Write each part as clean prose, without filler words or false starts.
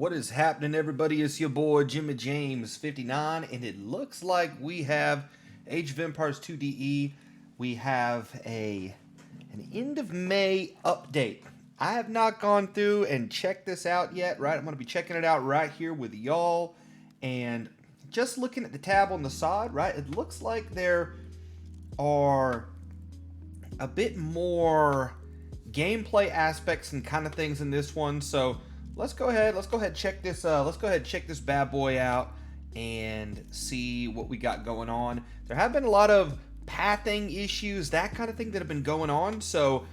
What is happening, everybody? It's your boy Jimmy James 59, and it looks like we have Age of Empires 2DE. We have an end of May update. I have not gone through and checked this out yet, right? I'm going to be checking it out right here with y'all, and just looking at the tab on the side, right? It looks like there are a bit more gameplay aspects and kind of things in this one, so let's go ahead check this bad boy out and see what we got going on. There have been a lot of pathing issues, that kind of thing, that have been going on, so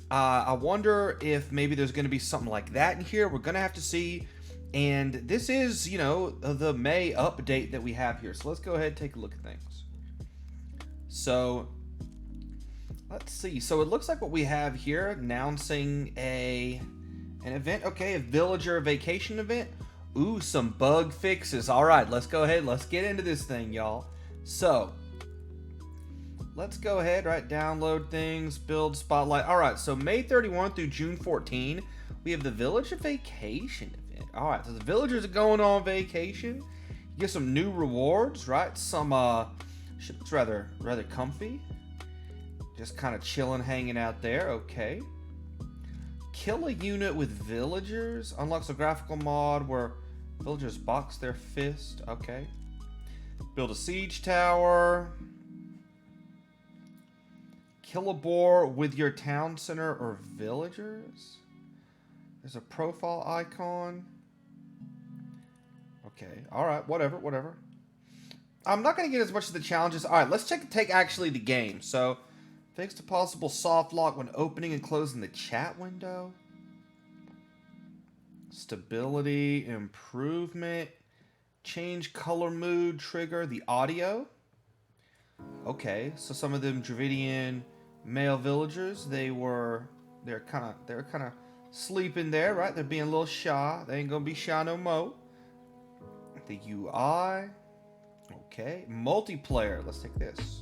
I wonder if maybe there's going to be something like that in here. We're going to have to see. And this is, you know, the May update that we have here, so let's go ahead and take a look at things. So let's see. So it looks like what we have here, announcing an event. Okay, a villager vacation event. Ooh, some bug fixes. All right, let's go ahead. Let's get into this thing, y'all. So let's go ahead, right? Download things, build spotlight. All right, so May 31 through June 14, we have the villager vacation event. All right, so the villagers are going on vacation. You get some new rewards, right? Some shit looks rather comfy. Just kind of chilling, hanging out there. Okay. Kill a unit with villagers. Unlocks a graphical mod where villagers box their fist. Okay. Build a siege tower. Kill a boar with your town center or villagers. There's a profile icon. Okay. All right. Whatever. I'm not going to get as much of the challenges. All right. Let's take actually the game. So, fix the possible soft lock when opening and closing the chat window. Stability improvement. Change color mood trigger the audio. Okay, so some of them Dravidian male villagers, they're kind of sleeping there, right? They're being a little shy. They ain't gonna be shy no more. The UI. Okay, multiplayer. Let's take this.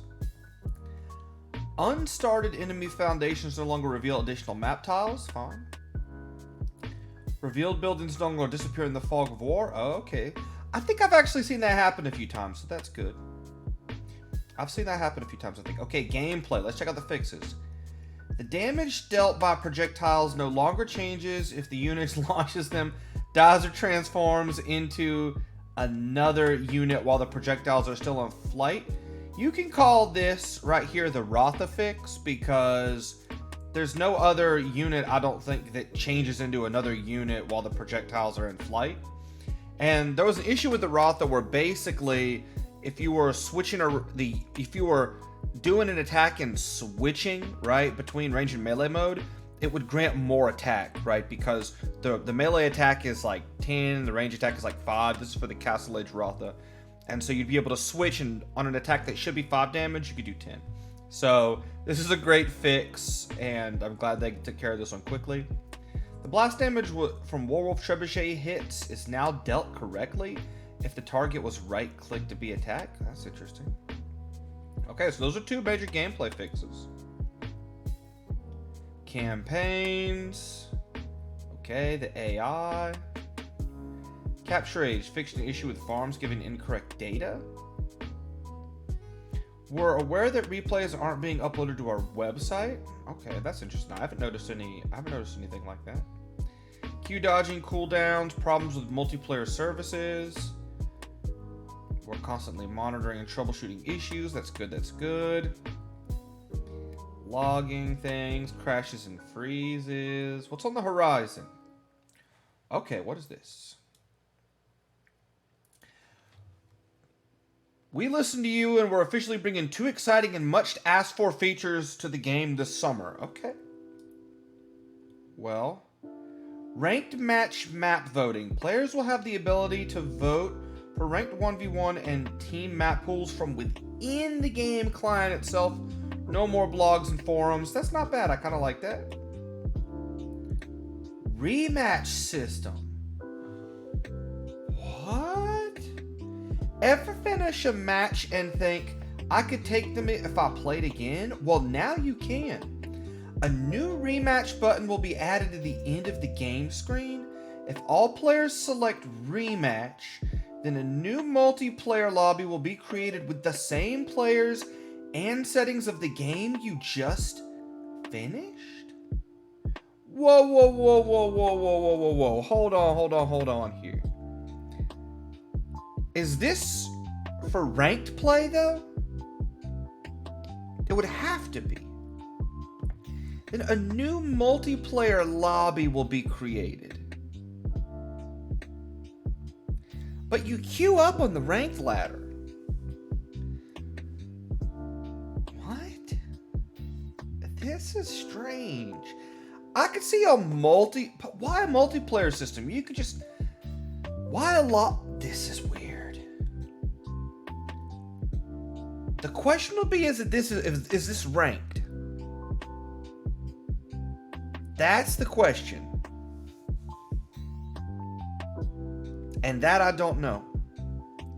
Unstarted enemy foundations no longer reveal additional map tiles. Fine. Revealed buildings no longer disappear in the fog of war. Oh, okay. I think I've actually seen that happen a few times, so that's good. I've seen that happen a few times, I think. Okay, gameplay. Let's check out the fixes. The damage dealt by projectiles no longer changes if the unit launches them, dies, or transforms into another unit while the projectiles are still in flight. You can call this right here the Rotha fix, because there's no other unit, I don't think, that changes into another unit while the projectiles are in flight. And there was an issue with the Rotha where basically, if you were doing an attack and switching, right, between range and melee mode, it would grant more attack, right? Because the melee attack is like 10, the range attack is like 5. This is for the Castle Age Rotha. And so you'd be able to switch, and on an attack that should be 5 damage, you could do 10. So this is a great fix, and I'm glad they took care of this one quickly. The blast damage from Werewolf Trebuchet hits is now dealt correctly if the target was right-clicked to be attacked. That's interesting. Okay, so those are two major gameplay fixes. Campaigns. Okay, the AI. Capture Age. Fixed an issue with farms giving incorrect data. We're aware that replays aren't being uploaded to our website. Okay, that's interesting. I haven't noticed anything like that. Q dodging, cooldowns, problems with multiplayer services. We're constantly monitoring and troubleshooting issues. That's good. Logging things, crashes and freezes. What's on the horizon? Okay, what is this? We listened to you, and we're officially bringing 2 exciting and much asked for features to the game this summer. Okay. Well, ranked match map voting. Players will have the ability to vote for ranked 1v1 and team map pools from within the game client itself. No more blogs and forums. That's not bad. I kind of like that. Rematch system. What? Ever finish a match and think, I could take them if I played again? Well, now you can. A new rematch button will be added to the end of the game screen. If all players select rematch, then a new multiplayer lobby will be created with the same players and settings of the game you just finished? Whoa, whoa, whoa, whoa, whoa, whoa, whoa, whoa, whoa. Hold on here. Is this for ranked play, though? It would have to be. Then a new multiplayer lobby will be created. But you queue up on the ranked ladder. What? This is strange. I could see why a multiplayer system? You could just, why a lot? This is weird. The question will be: is this ranked? That's the question. And that I don't know.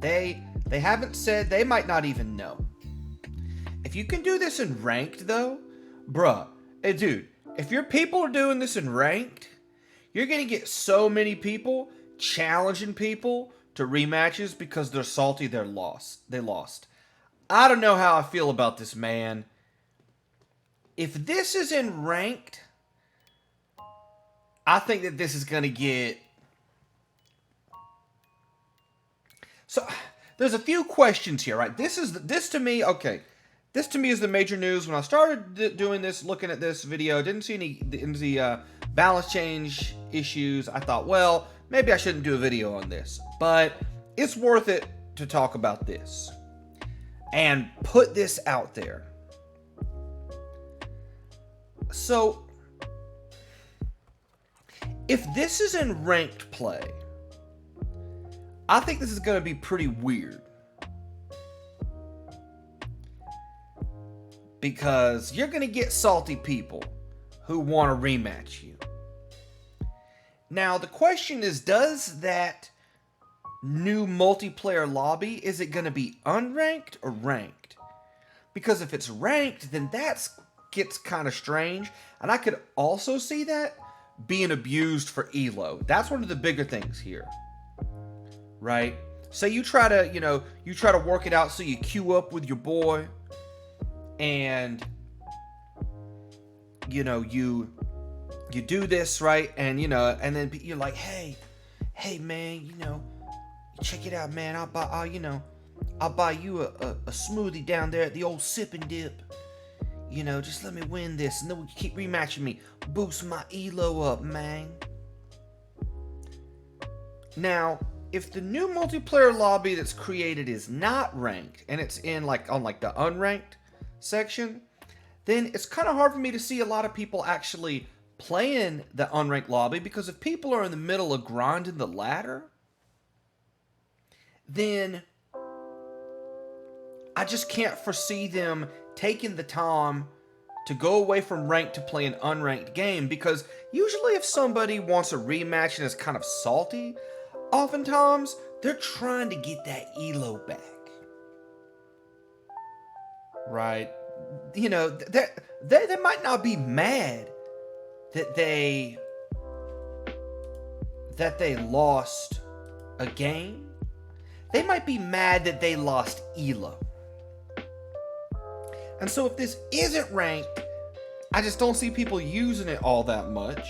They haven't said. They might not even know. If you can do this in ranked, though, bruh, hey, dude, if your people are doing this in ranked, you're gonna get so many people challenging people to rematches because they're salty. They lost. I don't know how I feel about this, man. If this is in ranked, I think that this is gonna get. So there's a few questions here, right? This to me, okay. This to me is the major news. When I started doing this, looking at this video, didn't see any balance change issues. I thought, well, maybe I shouldn't do a video on this, but it's worth it to talk about this and put this out there. So if this is in ranked play, I think this is going to be pretty weird. Because you're going to get salty people who want to rematch you. Now, the question is, does that new multiplayer lobby, is it going to be unranked or ranked? Because if it's ranked, then that gets kind of strange. And I could also see that being abused for elo. That's one of the bigger things here. Right? So you try to work it out so you queue up with your boy. And you do this, right? And and then you're like, hey man, check it out, man. I'll buy you a smoothie down there at the old Sip and Dip. Just let me win this, and then we keep rematching me. Boost my elo up, man. Now, if the new multiplayer lobby that's created is not ranked, and it's in on the unranked section, then it's kind of hard for me to see a lot of people actually playing the unranked lobby, because if people are in the middle of grinding the ladder, then I just can't foresee them taking the time to go away from ranked to play an unranked game, because usually if somebody wants a rematch and is kind of salty, oftentimes they're trying to get that elo back. Right? They might not be mad that they lost a game. They might be mad that they lost elo. And so if this isn't ranked, I just don't see people using it all that much.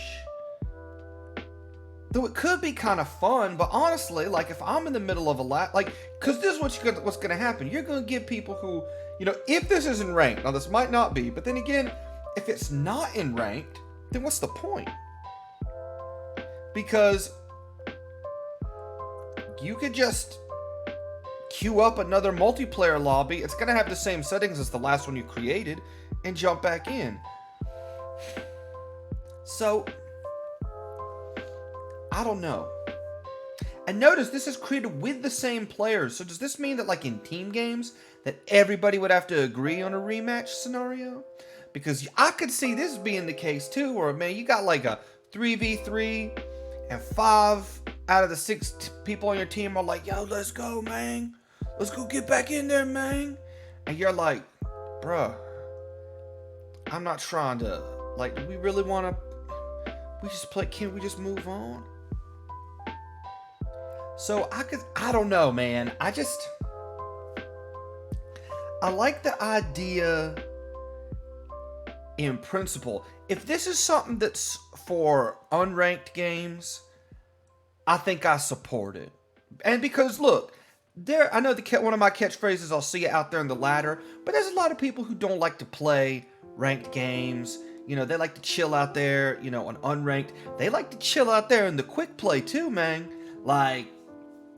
Though it could be kind of fun, but honestly, if I'm in the middle of a because this is what's going to happen. You're going to get people who, if this isn't ranked, now this might not be, but then again, if it's not in ranked, then what's the point? Because you could just queue up another multiplayer lobby. It's going to have the same settings as the last one you created and jump back in. So I don't know. And notice this is created with the same players. So does this mean that in team games that everybody would have to agree on a rematch scenario? Because I could see this being the case too, where man, you got a 3v3 and 5 out of the 6 people on your team are like, yo, let's go, man. Let's go get back in there, man. And you're like, bruh, I'm not trying to, do we really want to, we just play, can't we just move on? So I don't know, man. I like the idea in principle. If this is something that's for unranked games, I think I support it. And because look, I know one of my catchphrases, I'll see it out there in the ladder, but there's a lot of people who don't like to play ranked games. You know, they like to chill out there, you know, on unranked. They like to chill out there in the quick play too, man. Like,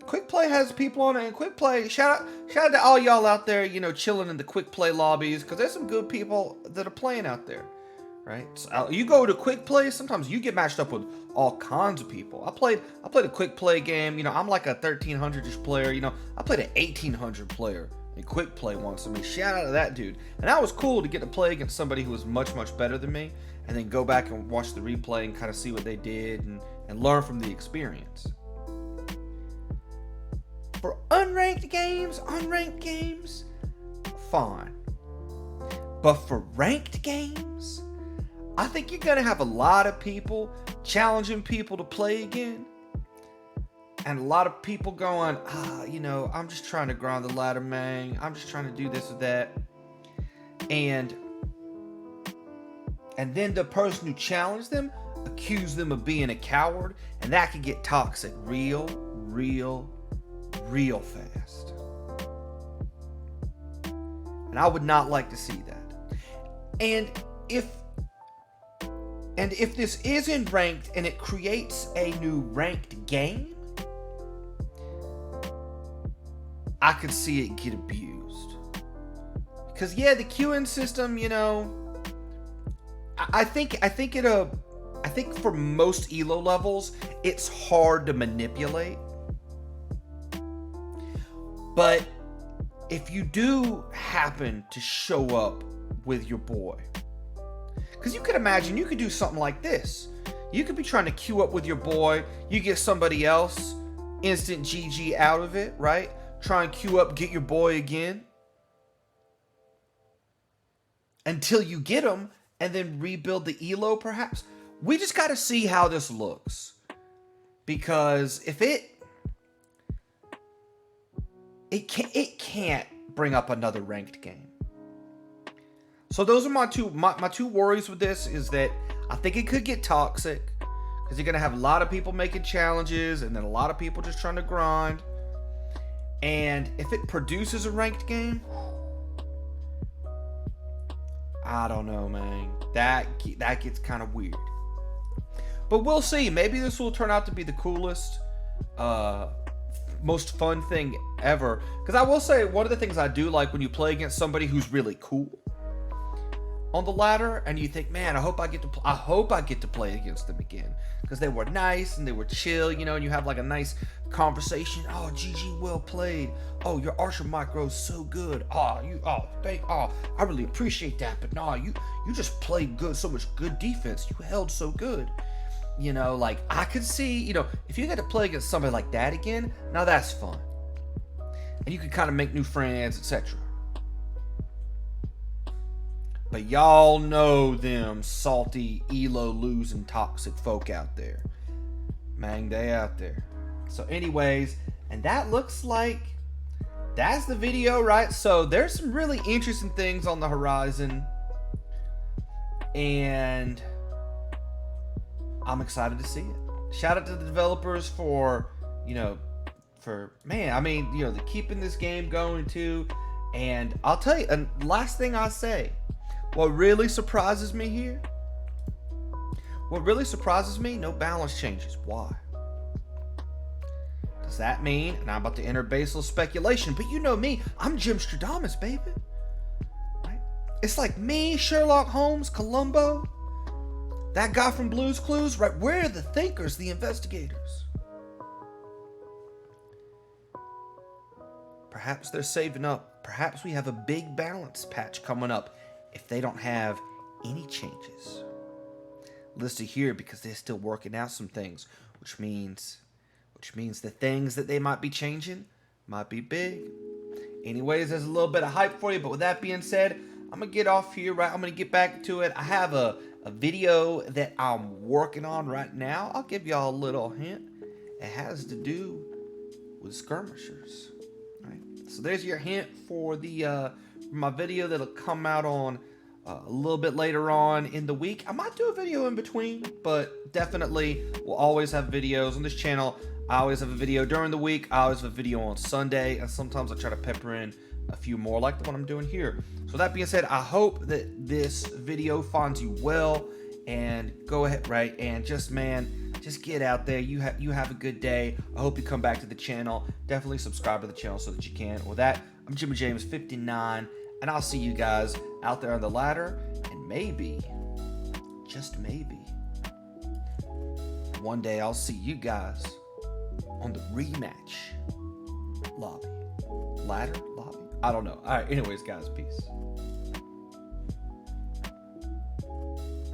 quick play has people on it, and quick play, shout out to all y'all out there, you know, chilling in the quick play lobbies, because there's some good people that are playing out there, right? So you go to quick play, sometimes you get matched up with all kinds of people. I played a quick play game, you know, I'm like a 1300-ish player, you know, I played an 1800 player in quick play once. I mean, shout out to that dude. And that was cool to get to play against somebody who was much, much better than me, and then go back and watch the replay and kind of see what they did and learn from the experience. For unranked games, fine. But for ranked games, I think you're going to have a lot of people challenging people to play again. And a lot of people going, you know, I'm just trying to grind the ladder, man. I'm just trying to do this or that. And then the person who challenged them accused them of being a coward. And that could get toxic real fast. And I would not like to see that. And if this isn't ranked and it creates a new ranked game, I could see it get abused. Because yeah, the queuing system, you know, I think for most ELO levels, it's hard to manipulate. But if you do happen to show up with your boy, because you could imagine you could do something like this. You could be trying to queue up with your boy, you get somebody else, instant GG out of it, right? Try and queue up, get your boy again, until you get him, and then rebuild the ELO perhaps. We just got to see how this looks. Because if it can't bring up another ranked game. So those are my two worries with this, is that I think it could get toxic, because you're going to have a lot of people making challenges and then a lot of people just trying to grind. And if it produces a ranked game, I don't know, man. That gets kind of weird. But we'll see. Maybe this will turn out to be the coolest, most fun thing ever. Because I will say, one of the things I do like when you play against somebody who's really cool on the ladder, and you think, man, I hope I get to play against them again, because they were nice and they were chill, you know, and you have like a nice conversation. Oh, GG, well played. Oh, your Archer micro is so good. I really appreciate that. But no, you just played good, so much good defense. You held so good. You know, like, I could see, you know, if you get to play against somebody like that again, now that's fun. And you can kind of make new friends, etc. But y'all know them salty, ELO losing toxic folk out there. Man, they out there. So anyways, and that looks like that's the video, right? So there's some really interesting things on the horizon. And I'm excited to see it. Shout out to the developers for, keeping this game going too. And I'll tell you, and last thing I say, what really surprises me here, no balance changes. Why? Does that mean, and I'm about to enter baseless speculation, but you know me, I'm Jim Stradamus, baby. Right? It's like me, Sherlock Holmes, Columbo, that guy from Blue's Clues, right? We're the thinkers, the investigators. Perhaps they're saving up. Perhaps we have a big balance patch coming up if they don't have any changes listed here, because they're still working out some things, which means the things that they might be changing might be big. Anyways, there's a little bit of hype for you, but with that being said, I'm gonna get off here, right? I'm gonna get back to it. I have a video that I'm working on right now. I'll give y'all a little hint. It has to do with skirmishers. All right. So there's your hint for the my video that'll come out on a little bit later on in the week. I might do a video in between, but definitely we'll always have videos on this channel. I always have a video during the week. I always have a video on Sunday, and sometimes I try to pepper in a few more like the one I'm doing here. So that being said, I hope that this video finds you well, and go ahead, right, and just get out there. You have a good day. I hope you come back to the channel. Definitely subscribe to the channel so that you can. With that, I'm Jimmy James 59, and I'll see you guys out there on the ladder, and maybe, just maybe, one day I'll see you guys on the rematch lobby. Ladder? Lobby? I don't know. All right, anyways, guys, peace.